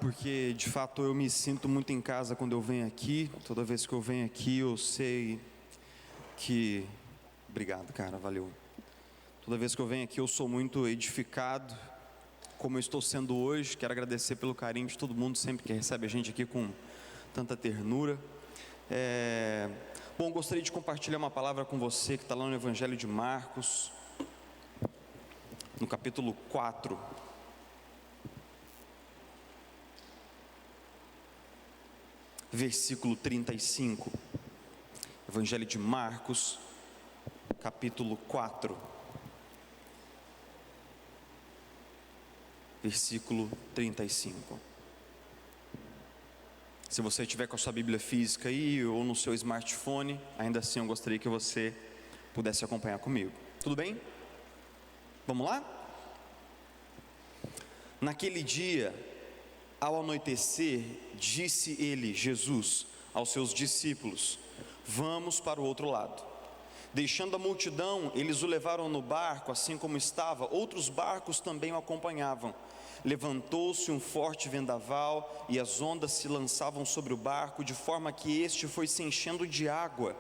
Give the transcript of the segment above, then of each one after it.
porque de fato eu me sinto muito em casa quando eu venho aqui. Toda vez que eu venho aqui eu sei que... Obrigado, cara, valeu. Toda vez que eu venho aqui eu sou muito edificado, como eu estou sendo hoje. Quero agradecer pelo carinho de todo mundo, sempre que recebe a gente aqui com tanta ternura. Bom, gostaria de compartilhar uma palavra com você que está lá no Evangelho de Marcos, no capítulo 4. Versículo 35, Evangelho de Marcos, capítulo 4, versículo 35. Se você tiver com a sua Bíblia física aí, ou no seu smartphone, ainda assim eu gostaria que você pudesse acompanhar comigo. Tudo bem? Vamos lá? Naquele dia, ao anoitecer, disse ele, Jesus, aos seus discípulos: vamos para o outro lado. Deixando a multidão, eles o levaram no barco, assim como estava. Outros barcos também o acompanhavam. Levantou-se um forte vendaval, e as ondas se lançavam sobre o barco, de forma que este foi se enchendo de água.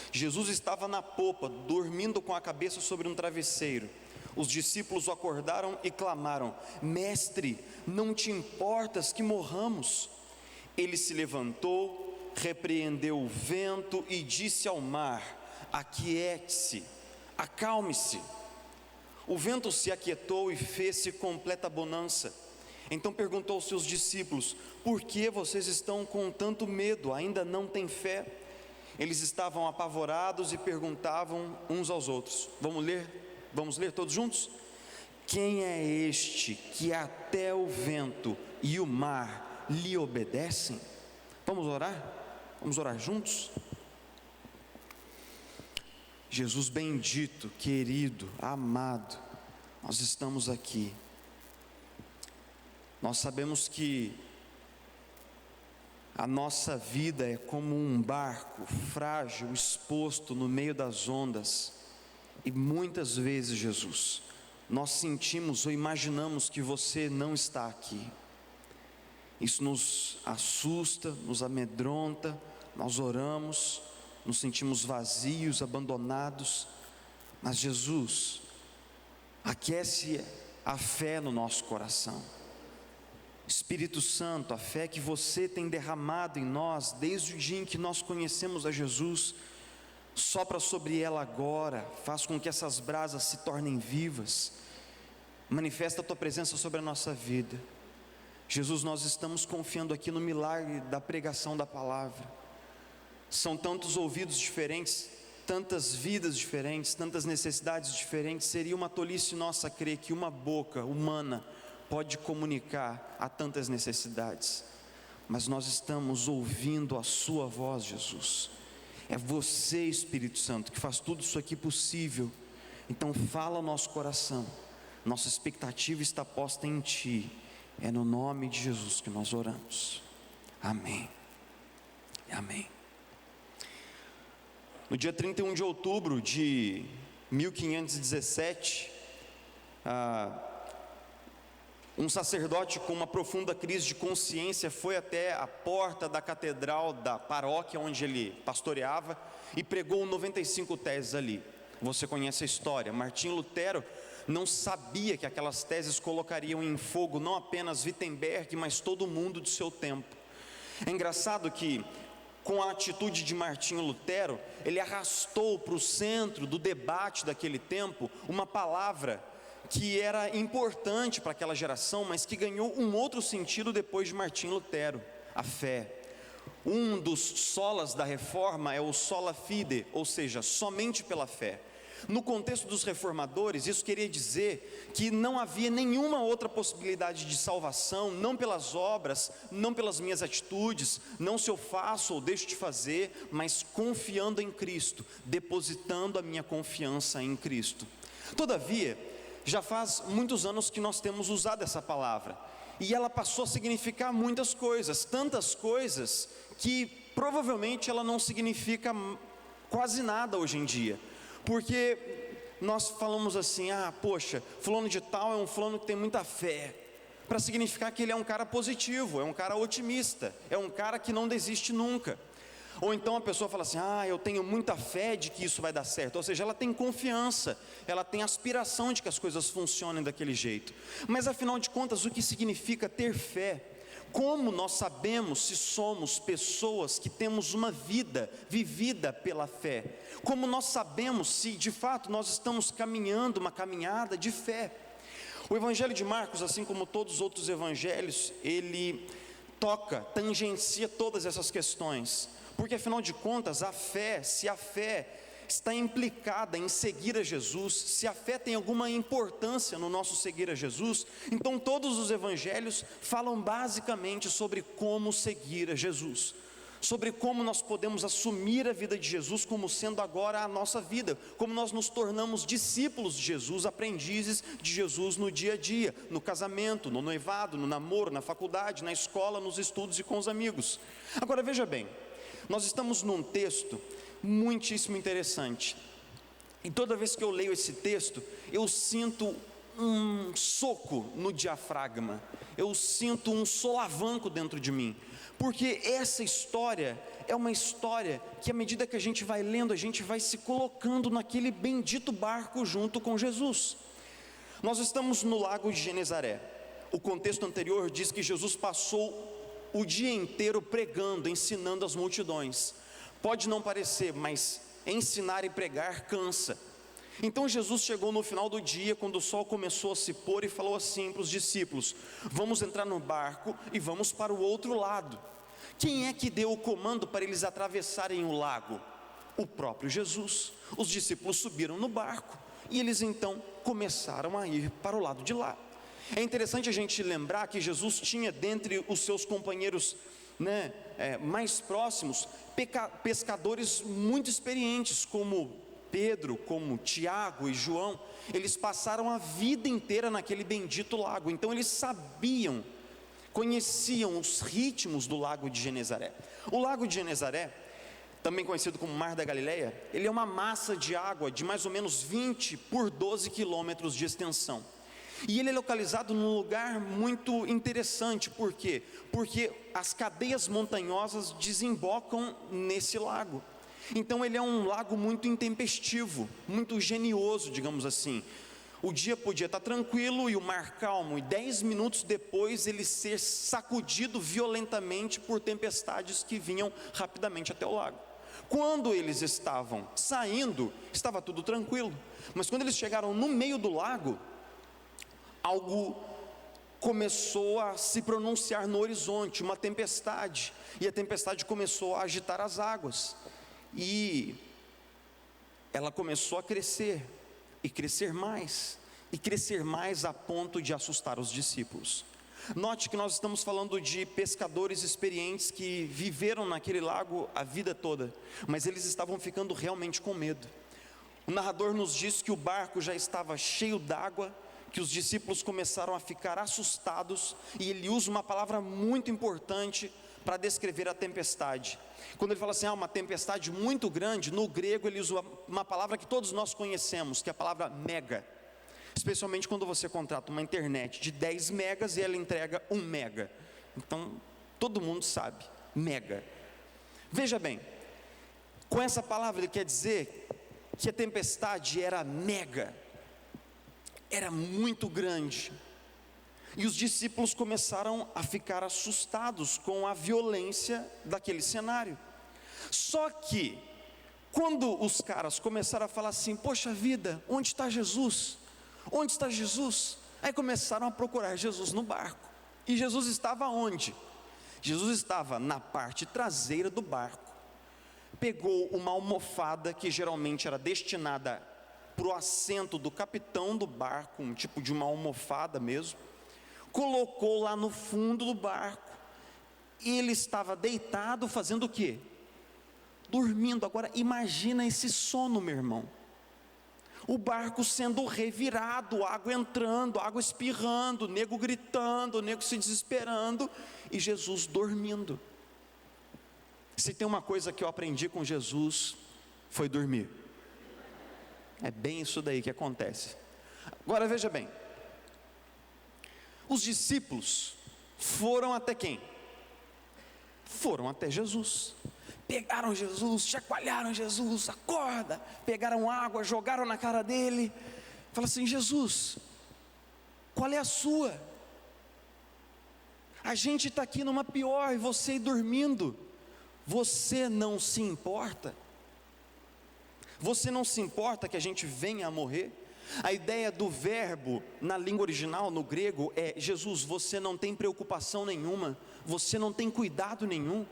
Jesus estava na popa, dormindo com a cabeça sobre um travesseiro. Os discípulos o acordaram e clamaram: Mestre, não te importas que morramos? Ele se levantou, repreendeu o vento e disse ao mar: aquiete-se, acalme-se. O vento se aquietou e fez-se completa bonança. Então perguntou aos seus discípulos: por que vocês estão com tanto medo? Ainda não têm fé? Eles estavam apavorados e perguntavam uns aos outros. Vamos ler todos juntos? Quem é este que até o vento e o mar lhe obedecem? Vamos orar? Vamos orar juntos? Jesus bendito, querido, amado, nós estamos aqui. Nós sabemos que a nossa vida é como um barco frágil, exposto no meio das ondas. E muitas vezes, Jesus, nós sentimos ou imaginamos que você não está aqui. Isso nos assusta, nos amedronta. Nós oramos, nos sentimos vazios, abandonados. Mas Jesus, aquece a fé no nosso coração. Espírito Santo, a fé que você tem derramado em nós desde o dia em que nós conhecemos a Jesus, sopra sobre ela agora, faz com que essas brasas se tornem vivas. Manifesta a tua presença sobre a nossa vida. Jesus, nós estamos confiando aqui no milagre da pregação da palavra. São tantos ouvidos diferentes, tantas vidas diferentes, tantas necessidades diferentes. Seria uma tolice nossa crer que uma boca humana pode comunicar a tantas necessidades. Mas nós estamos ouvindo a sua voz, Jesus. É você, Espírito Santo, que faz tudo isso aqui possível. Então fala ao nosso coração. Nossa expectativa está posta em Ti. É no nome de Jesus que nós oramos. Amém. Amém. No dia 31 de outubro de 1517, um sacerdote com uma profunda crise de consciência foi até a porta da catedral da paróquia onde ele pastoreava e pregou 95 teses ali. Você conhece a história. Martinho Lutero não sabia que aquelas teses colocariam em fogo não apenas Wittenberg, mas todo mundo de seu tempo. É engraçado que, com a atitude de Martinho Lutero, ele arrastou para o centro do debate daquele tempo uma palavra que era importante para aquela geração, mas que ganhou um outro sentido depois de Martinho Lutero: a fé. Um dos solas da reforma é o sola fide, ou seja, somente pela fé. No contexto dos reformadores, isso queria dizer que não havia nenhuma outra possibilidade de salvação, não pelas obras, não pelas minhas atitudes, não se eu faço ou deixo de fazer, mas confiando em Cristo, depositando a minha confiança em Cristo. Todavia, já faz muitos anos que nós temos usado essa palavra, e ela passou a significar muitas coisas, tantas coisas, que provavelmente ela não significa quase nada hoje em dia. Porque nós falamos assim: poxa, fulano de tal é um fulano que tem muita fé. para significar que ele é um cara positivo, é um cara otimista, é um cara que não desiste nunca. Ou então a pessoa fala assim: eu tenho muita fé de que isso vai dar certo. Ou seja, ela tem confiança, ela tem aspiração de que as coisas funcionem daquele jeito. Mas afinal de contas, o que significa ter fé? Como nós sabemos se somos pessoas que temos uma vida vivida pela fé? Como nós sabemos se de fato nós estamos caminhando uma caminhada de fé? O Evangelho de Marcos, assim como todos os outros evangelhos, ele tangencia todas essas questões. Porque afinal de contas, se a fé está implicada em seguir a Jesus, se a fé tem alguma importância no nosso seguir a Jesus, então todos os evangelhos falam basicamente sobre como seguir a Jesus, sobre como nós podemos assumir a vida de Jesus como sendo agora a nossa vida, como nós nos tornamos discípulos de Jesus, aprendizes de Jesus no dia a dia, no casamento, no noivado, no namoro, na faculdade, na escola, nos estudos e com os amigos. Agora veja bem, nós estamos num texto muitíssimo interessante, e toda vez que eu leio esse texto, eu sinto um soco no diafragma, eu sinto um solavanco dentro de mim, porque essa história é uma história que, à medida que a gente vai lendo, a gente vai se colocando naquele bendito barco junto com Jesus. Nós estamos no lago de Genezaré. O contexto anterior diz que Jesus passou o dia inteiro pregando, ensinando as multidões. Pode não parecer, mas ensinar e pregar cansa. Então Jesus chegou no final do dia, quando o sol começou a se pôr, e falou assim para os discípulos: vamos entrar no barco e vamos para o outro lado. Quem é que deu o comando para eles atravessarem o lago? O próprio Jesus. Os discípulos subiram no barco e eles então começaram a ir para o lado de lá. É interessante a gente lembrar que Jesus tinha dentre os seus companheiros mais próximos pescadores muito experientes, como Pedro, como Tiago e João. Eles passaram a vida inteira naquele bendito lago, então eles conheciam os ritmos do lago de Genezaré. O lago de Genezaré, também conhecido como Mar da Galileia, ele é uma massa de água de mais ou menos 20 por 12 quilômetros de extensão. E ele é localizado num lugar muito interessante. Por quê? Porque as cadeias montanhosas desembocam nesse lago. Então ele é um lago muito intempestivo, muito genioso, digamos assim. O dia podia estar tranquilo e o mar calmo, e 10 minutos depois ele ser sacudido violentamente por tempestades que vinham rapidamente até o lago. Quando eles estavam saindo, estava tudo tranquilo, mas quando eles chegaram no meio do lago, algo começou a se pronunciar no horizonte, uma tempestade, e a tempestade começou a agitar as águas, e ela começou a crescer, e crescer mais a ponto de assustar os discípulos. Note que nós estamos falando de pescadores experientes que viveram naquele lago a vida toda, mas eles estavam ficando realmente com medo. O narrador nos diz que o barco já estava cheio d'água, que os discípulos começaram a ficar assustados, e ele usa uma palavra muito importante para descrever a tempestade. Quando ele fala assim, uma tempestade muito grande, no grego ele usa uma palavra que todos nós conhecemos, que é a palavra mega. Especialmente quando você contrata uma internet de 10 megas e ela entrega 1 mega. Então, todo mundo sabe, mega. Veja bem, com essa palavra ele quer dizer que a tempestade era mega, era muito grande. E os discípulos começaram a ficar assustados com a violência daquele cenário. Só que, quando os caras começaram a falar assim, poxa vida, onde está Jesus? Onde está Jesus? Aí começaram a procurar Jesus no barco. E Jesus estava onde? Jesus estava na parte traseira do barco. Pegou uma almofada que geralmente era destinada para o assento do capitão do barco, um tipo de uma almofada mesmo, colocou lá no fundo do barco, e ele estava deitado fazendo o quê? Dormindo. Agora imagina esse sono, meu irmão, o barco sendo revirado, água entrando, água espirrando, nego gritando, nego se desesperando, e Jesus dormindo. Se tem uma coisa que eu aprendi com Jesus, foi dormir. É bem isso daí que acontece. Agora veja bem, Os discípulos foram até quem? Foram até Jesus. Pegaram Jesus, chacoalharam Jesus, acorda, pegaram água, jogaram na cara dele, falaram assim: Jesus, qual é a sua? A gente está aqui numa pior e você aí dormindo, você não se importa? Você não se importa que a gente venha a morrer? A ideia do verbo na língua original, no grego, é: Jesus, você não tem preocupação nenhuma, você não tem cuidado nenhum,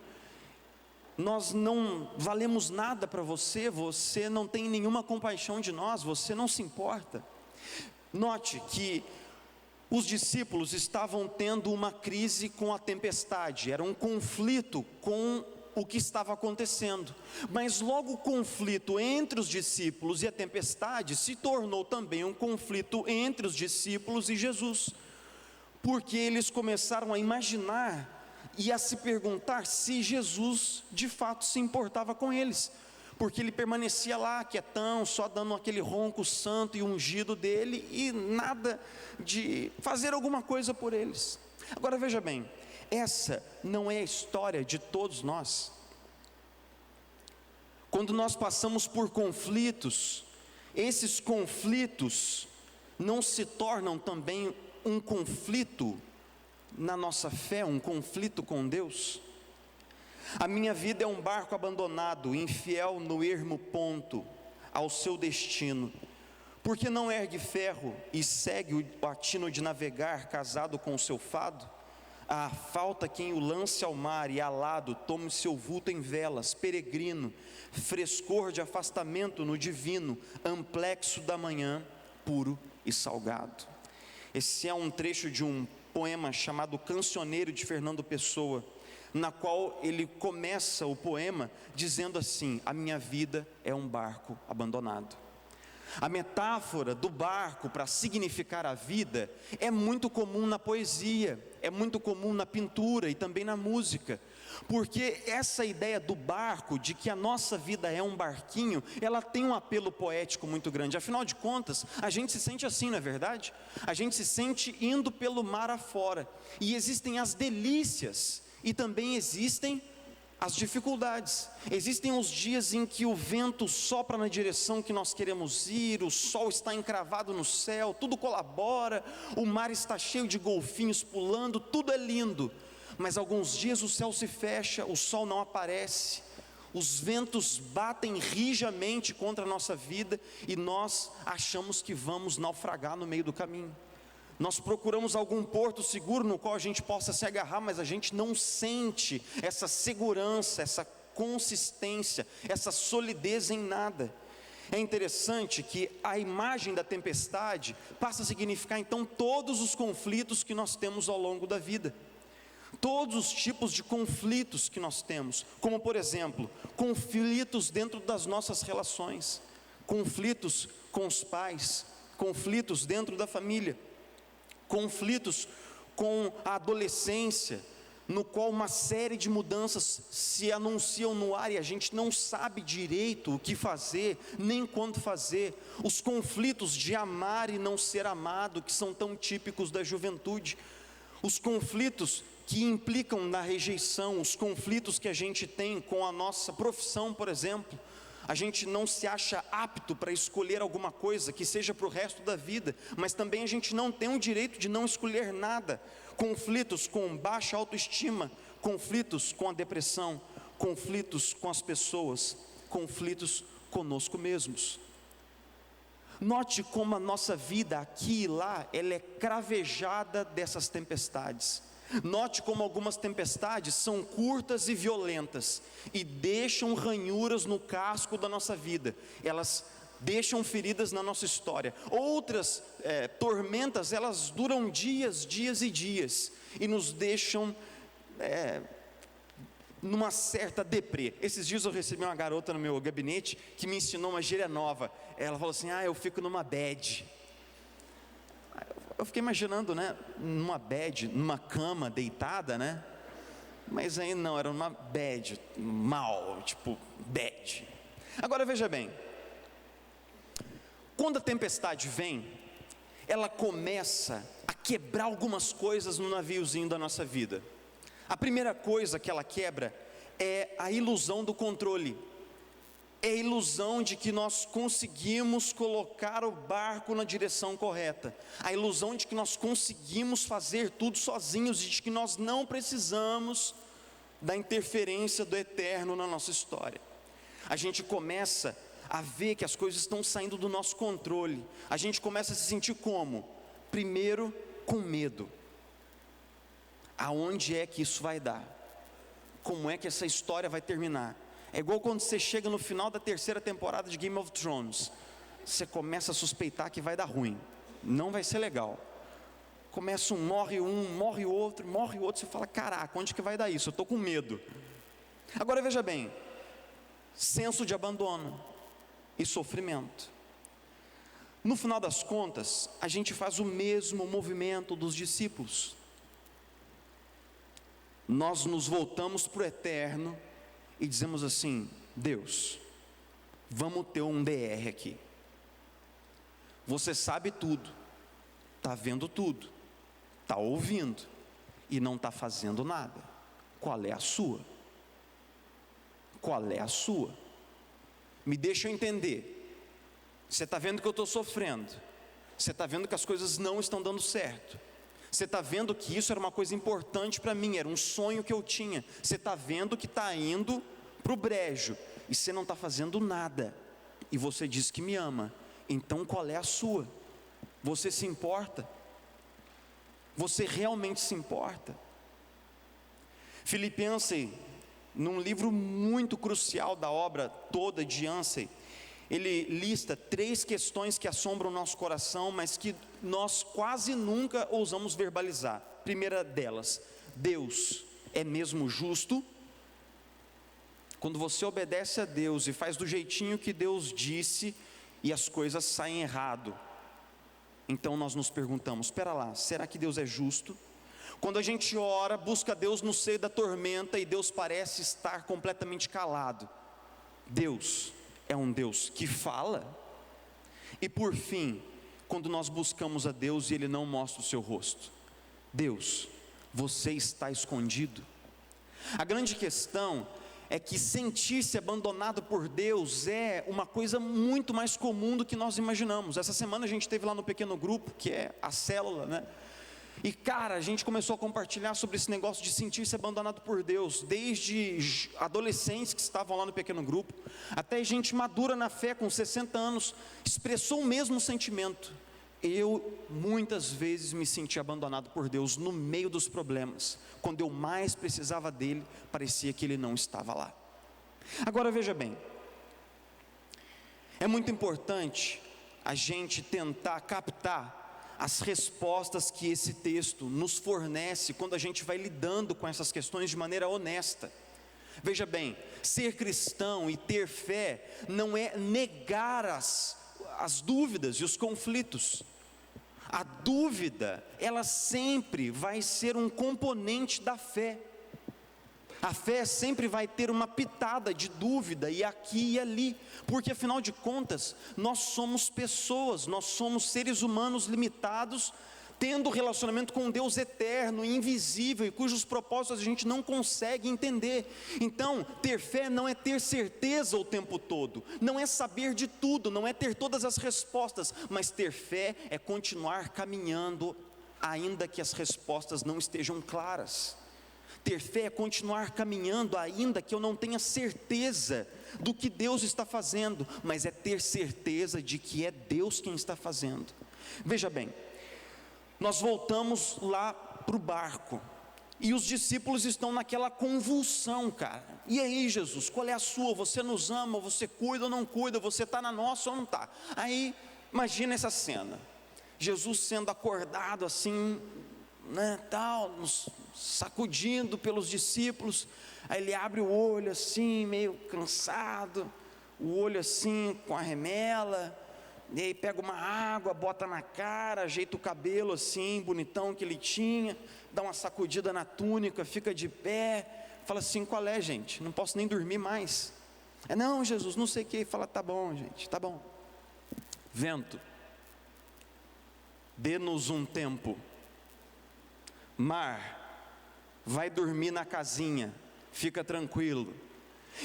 nós não valemos nada para você, você não tem nenhuma compaixão de nós, você não se importa. Note que os discípulos estavam tendo uma crise com a tempestade, era um conflito com o que estava acontecendo, mas logo o conflito entre os discípulos e a tempestade se tornou também um conflito entre os discípulos e Jesus, porque eles começaram a imaginar e a se perguntar se Jesus de fato se importava com eles, porque ele permanecia lá quietão, só dando aquele ronco santo e ungido dele, e nada de fazer alguma coisa por eles. Agora veja bem, essa não é a história de todos nós. Quando nós passamos por conflitos, esses conflitos não se tornam também um conflito na nossa fé, um conflito com Deus? A minha vida é um barco abandonado, infiel no ermo ponto, ao seu destino, porque não ergue ferro e segue o atino de navegar, casado com o seu fado? Ah, falta quem o lance ao mar e alado tome seu vulto em velas, peregrino, frescor de afastamento no divino, amplexo da manhã, puro e salgado. Esse é um trecho de um poema chamado Cancioneiro, de Fernando Pessoa, na qual ele começa o poema dizendo assim: a minha vida é um barco abandonado. A metáfora do barco para significar a vida é muito comum na poesia, é muito comum na pintura e também na música, porque essa ideia do barco, de que a nossa vida é um barquinho, ela tem um apelo poético muito grande. Afinal de contas, a gente se sente assim, não é verdade? A gente se sente indo pelo mar afora, e existem as delícias, e também existem as dificuldades. Existem os dias em que o vento sopra na direção que nós queremos ir, o sol está encravado no céu, tudo colabora, o mar está cheio de golfinhos pulando, tudo é lindo. Mas alguns dias o céu se fecha, o sol não aparece, os ventos batem rijamente contra a nossa vida e nós achamos que vamos naufragar no meio do caminho. Nós procuramos algum porto seguro no qual a gente possa se agarrar, mas a gente não sente essa segurança, essa consistência, essa solidez em nada. É interessante que a imagem da tempestade passa a significar então todos os conflitos que nós temos ao longo da vida. Todos os tipos de conflitos que nós temos, como por exemplo, conflitos dentro das nossas relações, conflitos com os pais, conflitos dentro da família, conflitos com a adolescência, no qual uma série de mudanças se anunciam no ar e a gente não sabe direito o que fazer, nem quando fazer. Os conflitos de amar e não ser amado, que são tão típicos da juventude. Os conflitos que implicam na rejeição, os conflitos que a gente tem com a nossa profissão, por exemplo. A gente não se acha apto para escolher alguma coisa que seja para o resto da vida, mas também a gente não tem o direito de não escolher nada. Conflitos com baixa autoestima, conflitos com a depressão, conflitos com as pessoas, conflitos conosco mesmos. Note como a nossa vida aqui e lá, ela é cravejada dessas tempestades. Note como algumas tempestades são curtas e violentas e deixam ranhuras no casco da nossa vida, elas deixam feridas na nossa história. Outras tormentas, elas duram dias, dias e dias e nos deixam numa certa deprê. Esses dias eu recebi uma garota no meu gabinete que me ensinou uma gíria nova. Ela falou assim: eu fico numa bad. Eu fiquei imaginando, né, numa bed, numa cama deitada, né, mas aí não, era uma bed, mal, tipo bed. Agora veja bem, quando a tempestade vem, ela começa a quebrar algumas coisas no naviozinho da nossa vida. A primeira coisa que ela quebra é a ilusão do controle. É a ilusão de que nós conseguimos colocar o barco na direção correta. A ilusão de que nós conseguimos fazer tudo sozinhos e de que nós não precisamos da interferência do eterno na nossa história. A gente começa a ver que as coisas estão saindo do nosso controle. A gente começa a se sentir como? Primeiro, com medo. Aonde é que isso vai dar? Como é que essa história vai terminar? É igual quando você chega no final da terceira temporada de Game of Thrones. Você começa a suspeitar que vai dar ruim. Não vai ser legal. Começa morre o outro. Você fala, caraca, onde que vai dar isso? Eu estou com medo. Agora veja bem. Senso de abandono e sofrimento. No final das contas, a gente faz o mesmo movimento dos discípulos. Nós nos voltamos para o eterno e dizemos assim: Deus, vamos ter um DR aqui. Você sabe tudo, está vendo tudo, está ouvindo e não está fazendo nada. Qual é a sua? Qual é a sua? Me deixa eu entender. Você está vendo que eu estou sofrendo. Você está vendo que as coisas não estão dando certo. Você está vendo que isso era uma coisa importante para mim, era um sonho que eu tinha. Você está vendo que está indo para o brejo e você não está fazendo nada. E você diz que me ama. Então qual é a sua? Você se importa? Você realmente se importa? Philip Yancey, num livro muito crucial da obra toda de Yancey, ele lista 3 questões que assombram o nosso coração, mas que nós quase nunca ousamos verbalizar. Primeira delas: Deus é mesmo justo? Quando você obedece a Deus e faz do jeitinho que Deus disse e as coisas saem errado, então nós nos perguntamos: espera lá, será que Deus é justo? Quando a gente ora, busca Deus no seio da tormenta e Deus parece estar completamente calado, Deus é um Deus que fala? E por fim, quando nós buscamos a Deus e Ele não mostra o seu rosto, Deus, você está escondido? A grande questão é que sentir-se abandonado por Deus é uma coisa muito mais comum do que nós imaginamos. Essa semana a gente esteve lá no pequeno grupo, que é a célula, né? E cara, a gente começou a compartilhar sobre esse negócio de sentir-se abandonado por Deus, desde adolescentes que estavam lá no pequeno grupo, até gente madura na fé, com 60 anos, expressou o mesmo sentimento. Eu muitas vezes me senti abandonado por Deus no meio dos problemas. Quando eu mais precisava dele, parecia que ele não estava lá. Agora veja bem, é muito importante a gente tentar captar as respostas que esse texto nos fornece quando a gente vai lidando com essas questões de maneira honesta. Veja bem, ser cristão e ter fé não é negar as dúvidas e os conflitos. A dúvida, ela sempre vai ser um componente da fé. A fé sempre vai ter uma pitada de dúvida e aqui e ali, porque afinal de contas, nós somos pessoas, nós somos seres humanos limitados, tendo relacionamento com um Deus eterno, invisível, e cujos propósitos a gente não consegue entender. Então, ter fé não é ter certeza o tempo todo, não é saber de tudo, não é ter todas as respostas, mas ter fé é continuar caminhando, ainda que as respostas não estejam claras. Ter fé é continuar caminhando, ainda que eu não tenha certeza do que Deus está fazendo, mas é ter certeza de que é Deus quem está fazendo. Veja bem, nós voltamos lá para o barco, e os discípulos estão naquela convulsão, cara. E aí, Jesus, qual é a sua? Você nos ama, você cuida ou não cuida? Você está na nossa ou não está? Aí, imagina essa cena, Jesus sendo acordado assim, né, tal, nos sacudindo pelos discípulos. Aí ele abre o olho assim, meio cansado, o olho assim com a remela, e aí pega uma água, bota na cara, ajeita o cabelo assim, bonitão que ele tinha, dá uma sacudida na túnica, fica de pé, fala assim: qual é, gente? Não posso nem dormir mais. Não, Jesus, não sei o que. Fala: tá bom, gente, tá bom. Vento, dê-nos um tempo mar, vai dormir na casinha, fica tranquilo.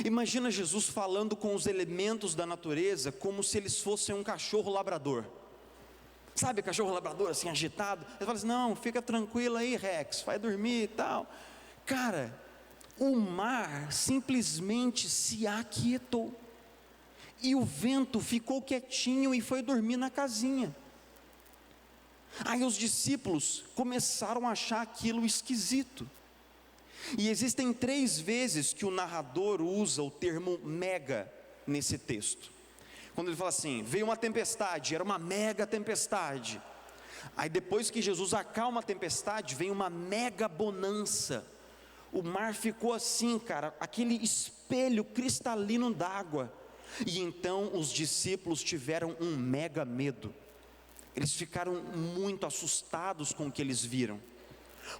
Imagina Jesus falando com os elementos da natureza como se eles fossem um cachorro labrador. Sabe, cachorro labrador assim agitado? Ele fala assim: não, fica tranquilo aí, Rex, vai dormir e tal. Cara, o mar simplesmente se aquietou, e o vento ficou quietinho e foi dormir na casinha. Aí os discípulos começaram a achar aquilo esquisito. E existem 3 vezes que o narrador usa o termo mega nesse texto. Quando ele fala assim: veio uma tempestade, era uma mega tempestade. Aí depois que Jesus acalma a tempestade, vem uma mega bonança. O mar ficou assim, cara, aquele espelho cristalino d'água. E então os discípulos tiveram um mega medo. Eles ficaram muito assustados com o que eles viram,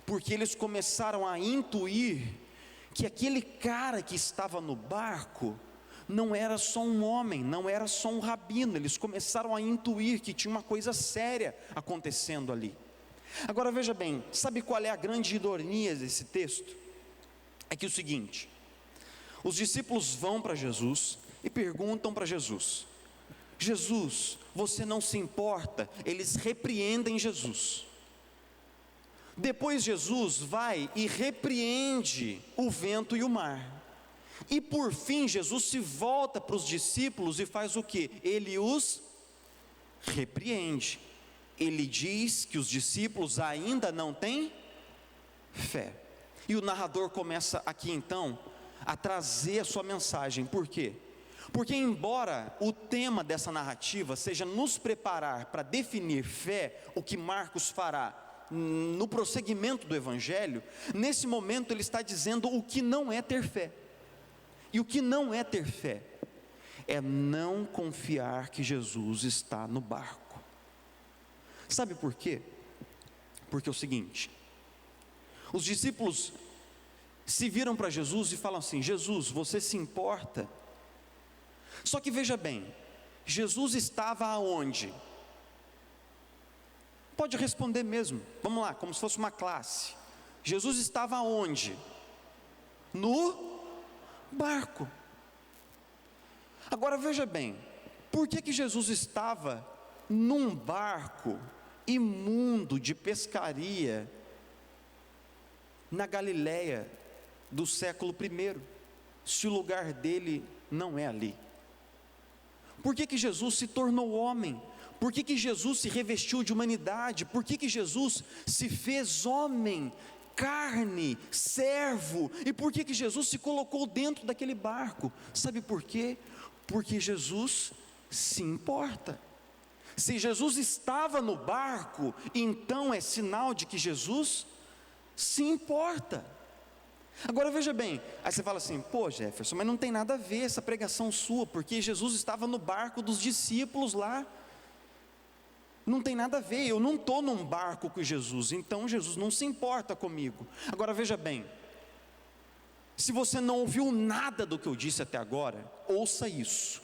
porque eles começaram a intuir que aquele cara que estava no barco não era só um homem, não era só um rabino. Eles começaram a intuir que tinha uma coisa séria acontecendo ali. Agora veja bem, sabe qual é a grande ironia desse texto? É que é o seguinte: os discípulos vão para Jesus e perguntam para Jesus: Jesus, você não se importa? Eles repreendem Jesus. Depois Jesus vai e repreende o vento e o mar. E por fim Jesus se volta para os discípulos e faz o que? Ele os repreende. Ele diz que os discípulos ainda não têm fé. E o narrador começa aqui então a trazer a sua mensagem. Por quê? Porque embora o tema dessa narrativa seja nos preparar para definir fé, o que Marcos fará no prosseguimento do Evangelho, nesse momento ele está dizendo o que não é ter fé. E o que não é ter fé é não confiar que Jesus está no barco. Sabe por quê? Porque é o seguinte: os discípulos se viram para Jesus e falam assim: Jesus, você se importa? Só que veja bem, Jesus estava aonde? Pode responder mesmo, vamos lá, como se fosse uma classe. Jesus estava aonde? No barco. Agora veja bem, por que Jesus estava num barco imundo de pescaria na Galileia do século I, se o lugar dele não é ali? Por que Jesus se tornou homem? Por que Jesus se revestiu de humanidade? Por que Jesus se fez homem, carne, servo? E por que Jesus se colocou dentro daquele barco? Sabe por quê? Porque Jesus se importa. Se Jesus estava no barco, então é sinal de que Jesus se importa. Agora veja bem, aí você fala assim: pô, Jefferson, mas não tem nada a ver essa pregação sua, porque Jesus estava no barco dos discípulos lá. Não tem nada a ver, eu não estou num barco com Jesus, então Jesus não se importa comigo. Agora veja bem, se você não ouviu nada do que eu disse até agora, ouça isso,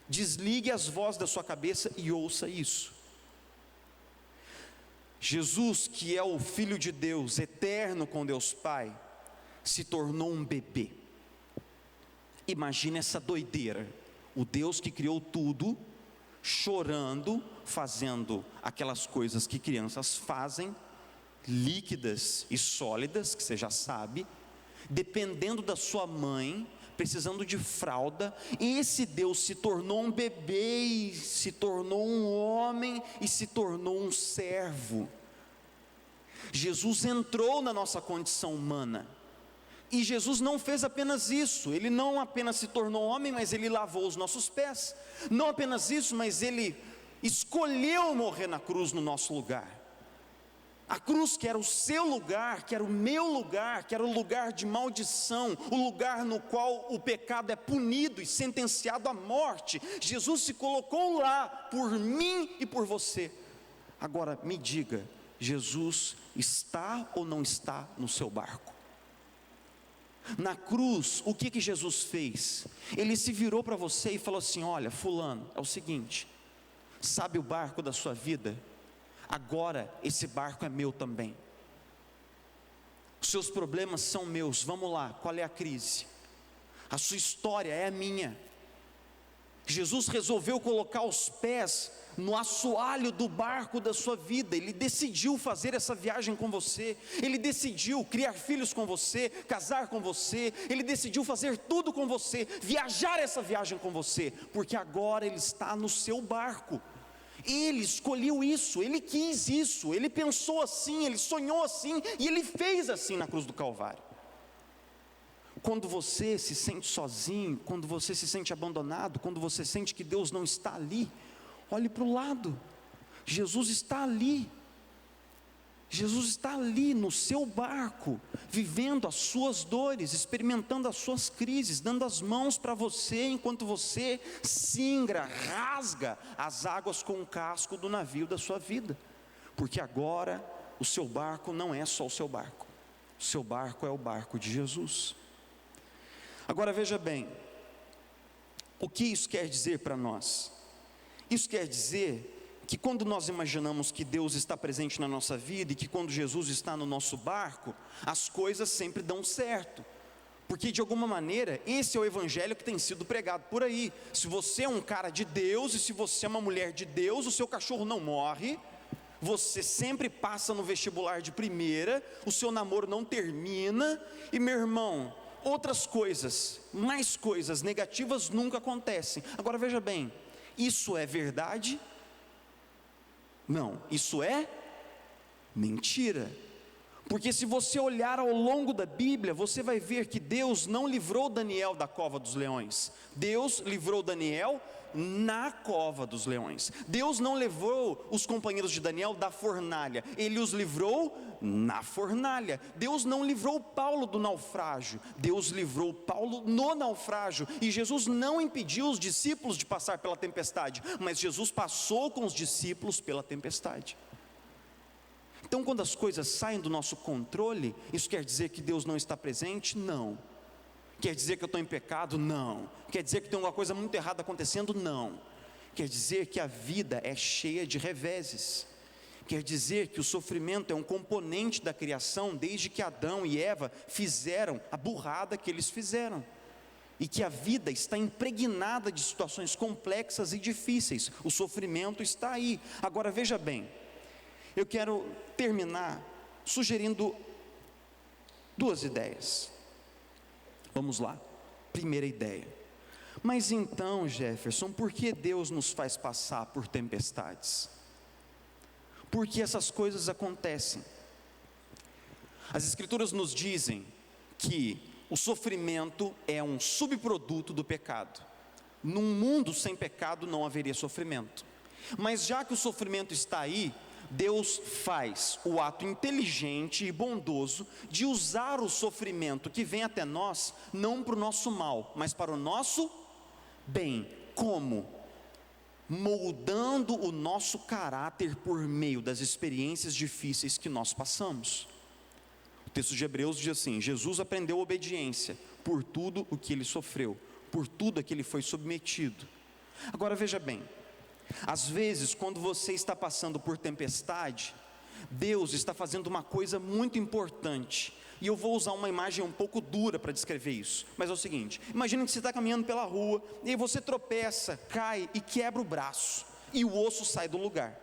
desligue as vozes da sua cabeça e ouça isso. Jesus, que é o Filho de Deus, eterno com Deus Pai, se tornou um bebê. Imagina essa doideira, o Deus que criou tudo, chorando, fazendo aquelas coisas que crianças fazem, líquidas e sólidas, que você já sabe, dependendo da sua mãe, precisando de fralda. E esse Deus se tornou um bebê, e se tornou um homem, e se tornou um servo. Jesus entrou na nossa condição humana. E Jesus não fez apenas isso, ele não apenas se tornou homem, mas ele lavou os nossos pés. Não apenas isso, mas ele escolheu morrer na cruz no nosso lugar. A cruz que era o seu lugar, que era o meu lugar, que era o lugar de maldição, o lugar no qual o pecado é punido e sentenciado à morte. Jesus se colocou lá por mim e por você. Agora me diga, Jesus está ou não está no seu barco? Na cruz, o que Jesus fez? Ele se virou para você e falou assim: olha, fulano, é o seguinte, sabe o barco da sua vida? agora esse barco é meu também. Os seus problemas são meus. Vamos lá, qual é a crise? A sua história é a minha. Jesus resolveu colocar os pés no assoalho do barco da sua vida. Ele decidiu fazer essa viagem com você. Ele decidiu criar filhos com você, casar com você. Ele decidiu fazer tudo com você, viajar essa viagem com você, porque agora Ele está no seu barco. Ele escolheu isso, Ele quis isso, Ele pensou assim, Ele sonhou assim, e Ele fez assim na cruz do Calvário. Quando você se sente sozinho, quando você se sente abandonado, quando você sente que Deus não está ali, olhe para o lado. Jesus está ali. Jesus está ali no seu barco, vivendo as suas dores, experimentando as suas crises, dando as mãos para você, enquanto você singra, rasga as águas com o casco do navio da sua vida. Porque agora o seu barco não é só o seu barco. O seu barco é o barco de Jesus. Agora veja bem, o que isso quer dizer para nós? Isso quer dizer que quando nós imaginamos que Deus está presente na nossa vida e que quando Jesus está no nosso barco, as coisas sempre dão certo, porque de alguma maneira esse é o evangelho que tem sido pregado por aí. Se você é um cara de Deus e se você é uma mulher de Deus, o seu cachorro não morre, você sempre passa no vestibular de primeira, o seu namoro não termina, e meu irmão, outras coisas, mais coisas negativas nunca acontecem. Agora veja bem, isso é verdade? Não, isso é mentira. Porque se você olhar ao longo da Bíblia, você vai ver que Deus não livrou Daniel da cova dos leões. Deus livrou Daniel na cova dos leões. Deus não levou os companheiros de Daniel da fornalha, Ele os livrou na fornalha. Deus não livrou Paulo do naufrágio, Deus livrou Paulo no naufrágio. E Jesus não impediu os discípulos de passar pela tempestade, mas Jesus passou com os discípulos pela tempestade. Então, quando as coisas saem do nosso controle, isso quer dizer que Deus não está presente? Não. Quer dizer que eu estou em pecado? Não. Quer dizer que tem alguma coisa muito errada acontecendo? Não. Quer dizer que a vida é cheia de reveses. Quer dizer que o sofrimento é um componente da criação, desde que Adão e Eva fizeram a burrada que eles fizeram. E que a vida está impregnada de situações complexas e difíceis. O sofrimento está aí. Agora veja bem, eu quero terminar sugerindo duas ideias. Vamos lá. Primeira ideia. Mas então, Jefferson, por que Deus nos faz passar por tempestades? Porque essas coisas acontecem. As Escrituras nos dizem que o sofrimento é um subproduto do pecado. Num mundo sem pecado não haveria sofrimento. Mas já que o sofrimento está aí, Deus faz o ato inteligente e bondoso de usar o sofrimento que vem até nós, não para o nosso mal, mas para o nosso bem. Como? Moldando o nosso caráter por meio das experiências difíceis que nós passamos. O texto de Hebreus diz assim: Jesus aprendeu obediência por tudo o que Ele sofreu, por tudo a que Ele foi submetido. Agora veja bem, às vezes, quando você está passando por tempestade, Deus está fazendo uma coisa muito importante. E eu vou usar uma imagem um pouco dura para descrever isso. Mas é o seguinte: imagine que você está caminhando pela rua, e aí você tropeça, cai e quebra o braço, e o osso sai do lugar.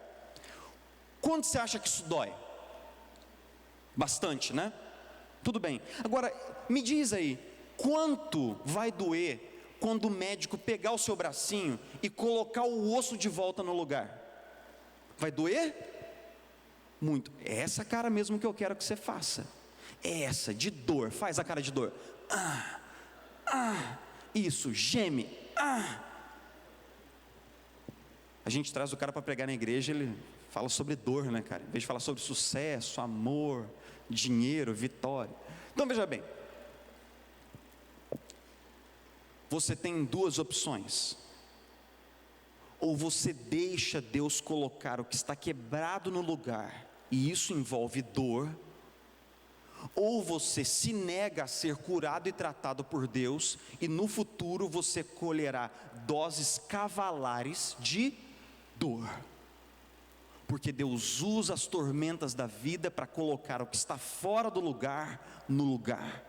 Quanto você acha que isso dói? Bastante, né? Tudo bem. Agora, me diz aí, quanto vai doer quando o médico pegar o seu bracinho e colocar o osso de volta no lugar? Vai doer? Muito. É essa cara mesmo que eu quero que você faça. É essa, de dor. Faz a cara de dor. Isso, geme. A gente traz o cara para pregar na igreja, ele fala sobre dor, né, cara? Em vez de falar sobre sucesso, amor, dinheiro, vitória. Então veja bem, você tem duas opções: ou você deixa Deus colocar o que está quebrado no lugar, e isso envolve dor, ou você se nega a ser curado e tratado por Deus, e no futuro você colherá doses cavalares de dor. porque Deus usa as tormentas da vida para colocar o que está fora do lugar no lugar,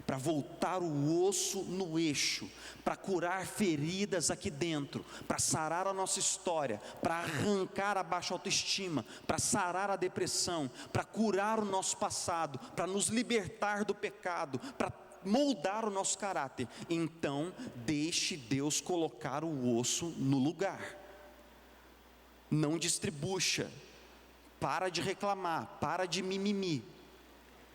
para voltar o osso no eixo, para curar feridas aqui dentro, para sarar a nossa história, para arrancar a baixa autoestima, para sarar a depressão, para curar o nosso passado, para nos libertar do pecado, para moldar o nosso caráter. Então, deixe Deus colocar o osso no lugar. Não distribuixa, para de reclamar, para de mimimi.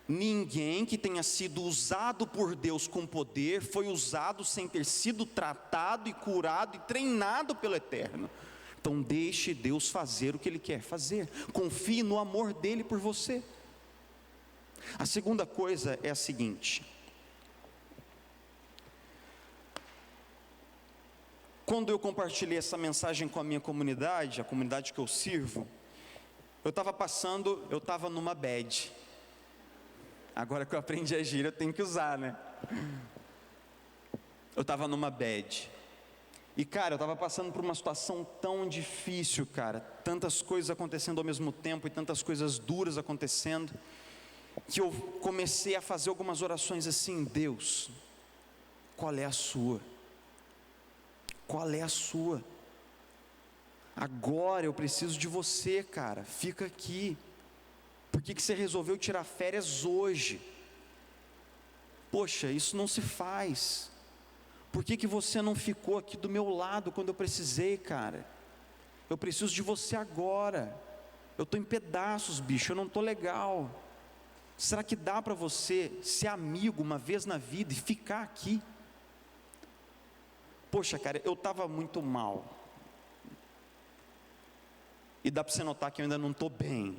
Ninguém que tenha sido usado por Deus com poder foi usado sem ter sido tratado e curado e treinado pelo Eterno. Então deixe Deus fazer o que Ele quer fazer, confie no amor dEle por você. A segunda coisa é a seguinte: quando eu compartilhei essa mensagem com a minha comunidade, a comunidade que eu sirvo, eu estava numa bad. Agora que eu aprendi a gíria, eu tenho que usar, né? Eu estava numa bad. E cara, eu estava passando por uma situação tão difícil, cara. Tantas coisas acontecendo ao mesmo tempo e tantas coisas duras acontecendo, que eu comecei a fazer algumas orações assim: Deus, qual é a sua? Qual é a sua? Agora eu preciso de você, cara. Fica aqui. Por que você resolveu tirar férias hoje? Poxa, isso não se faz. Por que você não ficou aqui do meu lado quando eu precisei, cara? Eu preciso de você agora. Eu estou em pedaços, bicho, eu não estou legal. Será que dá para você ser amigo uma vez na vida e ficar aqui? Poxa, cara, eu estava muito mal. E dá para você notar que eu ainda não estou bem.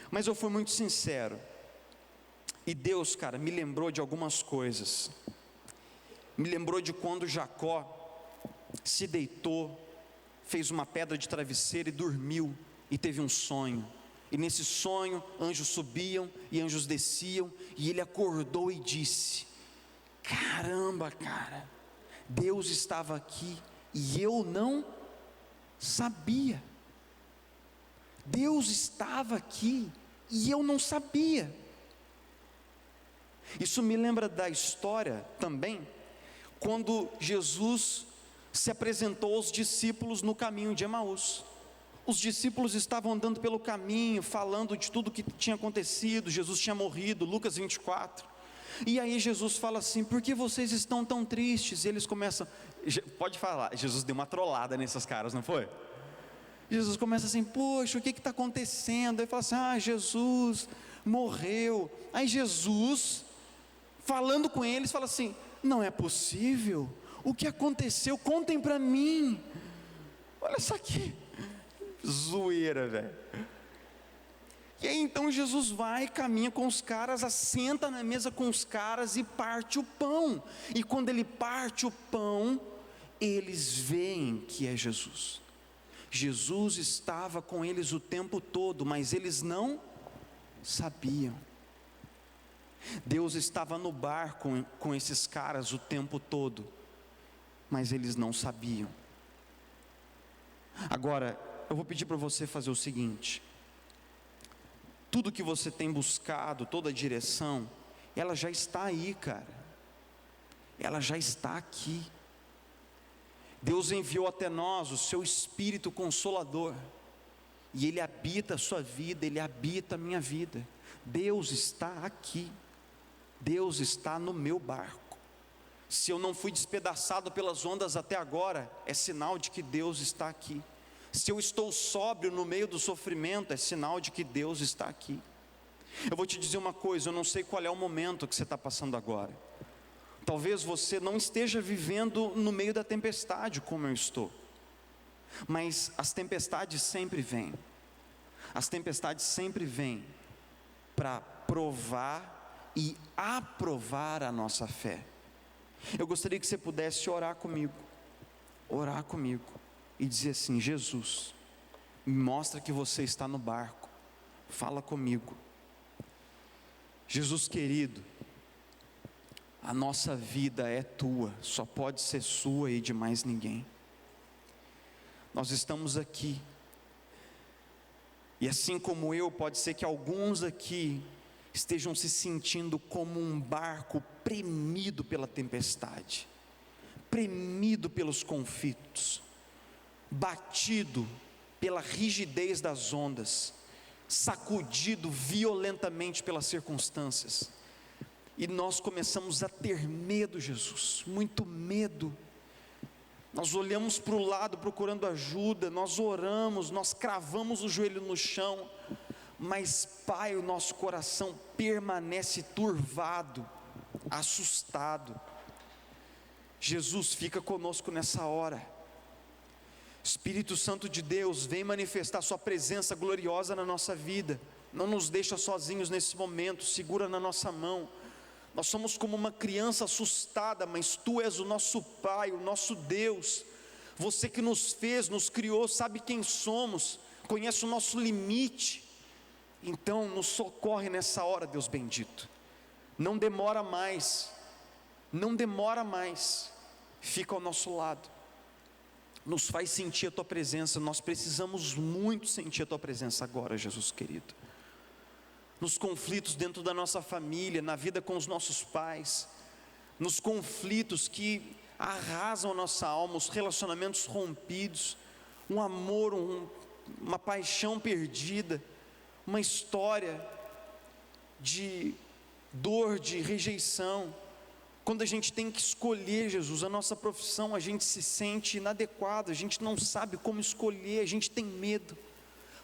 Mas eu fui muito sincero. E Deus, cara, me lembrou de algumas coisas. Me lembrou de quando Jacó se deitou, fez uma pedra de travesseiro e dormiu, e teve um sonho. E nesse sonho, anjos subiam e anjos desciam, e ele acordou e disse: caramba, cara, Deus estava aqui e eu não sabia. Deus estava aqui e eu não sabia. Isso me lembra da história também, quando Jesus se apresentou aos discípulos no caminho de Emaús. Os discípulos estavam andando pelo caminho, falando de tudo que tinha acontecido. Jesus tinha morrido, Lucas 24. E aí Jesus fala assim: por que vocês estão tão tristes? E eles começam, pode falar, Jesus deu uma trollada nesses caras, não foi? Jesus começa assim: poxa, o que está acontecendo? Aí fala assim: Jesus morreu. Aí Jesus, falando com eles, fala assim: não é possível, o que aconteceu? Contem para mim. Olha só que zoeira, velho. E aí então Jesus vai, caminha com os caras, assenta na mesa com os caras e parte o pão. E quando ele parte o pão, eles veem que é Jesus. Jesus estava com eles o tempo todo, mas eles não sabiam. Deus estava no bar com esses caras o tempo todo, mas eles não sabiam. Agora, eu vou pedir para você fazer o seguinte: tudo que você tem buscado, toda a direção, ela já está aí, cara. Ela já está aqui. Deus enviou até nós o seu Espírito Consolador, e Ele habita a sua vida, Ele habita a minha vida. Deus está aqui. Deus está no meu barco. Se eu não fui despedaçado pelas ondas até agora, é sinal de que Deus está aqui. Se eu estou sóbrio no meio do sofrimento, é sinal de que Deus está aqui. Eu vou te dizer uma coisa: eu não sei qual é o momento que você está passando agora. Talvez você não esteja vivendo no meio da tempestade como eu estou, mas as tempestades sempre vêm. As tempestades sempre vêm para provar e aprovar a nossa fé. Eu gostaria que você pudesse orar comigo e dizer assim: Jesus, me mostra que você está no barco, fala comigo. Jesus querido, a nossa vida é tua, só pode ser sua e de mais ninguém. Nós estamos aqui E assim como eu, pode ser que alguns aqui estejam se sentindo como um barco premido pela tempestade, premido pelos conflitos, batido pela rigidez das ondas, sacudido violentamente pelas circunstâncias. E nós começamos a ter medo, Jesus, muito medo. Nós olhamos para o lado procurando ajuda, nós oramos, nós cravamos o joelho no chão, mas Pai, o nosso coração permanece turvado, assustado. Jesus, fica conosco nessa hora. Espírito Santo de Deus, vem manifestar sua presença gloriosa na nossa vida. Não nos deixa sozinhos nesse momento, segura na nossa mão. Nós somos como uma criança assustada, mas Tu és o nosso Pai, o nosso Deus. Você que nos fez, nos criou, sabe quem somos, conhece o nosso limite. Então nos socorre nessa hora, Deus bendito. Não demora mais, não demora mais. Fica ao nosso lado, nos faz sentir a Tua presença. Nós precisamos muito sentir a Tua presença agora, Jesus querido. Nos conflitos dentro da nossa família, na vida com os nossos pais, nos conflitos que arrasam a nossa alma, os relacionamentos rompidos, um amor, uma paixão perdida, uma história de dor, de rejeição. Quando a gente tem que escolher, Jesus, a nossa profissão, a gente se sente inadequado, a gente não sabe como escolher, a gente tem medo.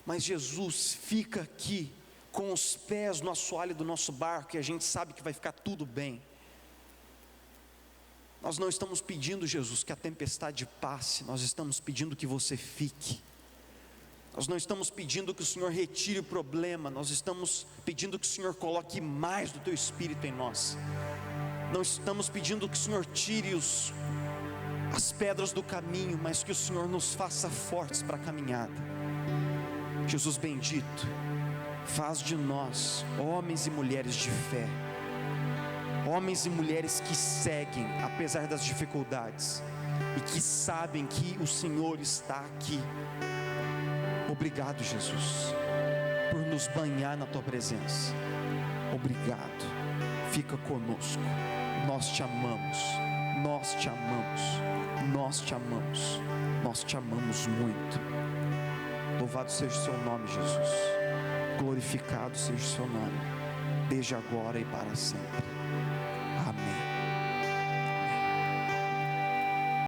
Mas Jesus, fica aqui com os pés no assoalho do nosso barco, e a gente sabe que vai ficar tudo bem. Nós não estamos pedindo, Jesus, que a tempestade passe, nós estamos pedindo que você fique. Nós não estamos pedindo que o Senhor retire o problema, nós estamos pedindo que o Senhor coloque mais do Teu Espírito em nós. Não estamos pedindo que o Senhor tire as pedras do caminho, mas que o Senhor nos faça fortes para a caminhada. Jesus bendito, faz de nós homens e mulheres de fé, homens e mulheres que seguem apesar das dificuldades, e que sabem que o Senhor está aqui. Obrigado, Jesus, por nos banhar na Tua presença. Obrigado, fica conosco. Nós Te amamos, nós Te amamos, nós Te amamos, nós Te amamos muito. Louvado seja o Seu nome, Jesus. Glorificado seja o Seu nome, desde agora e para sempre.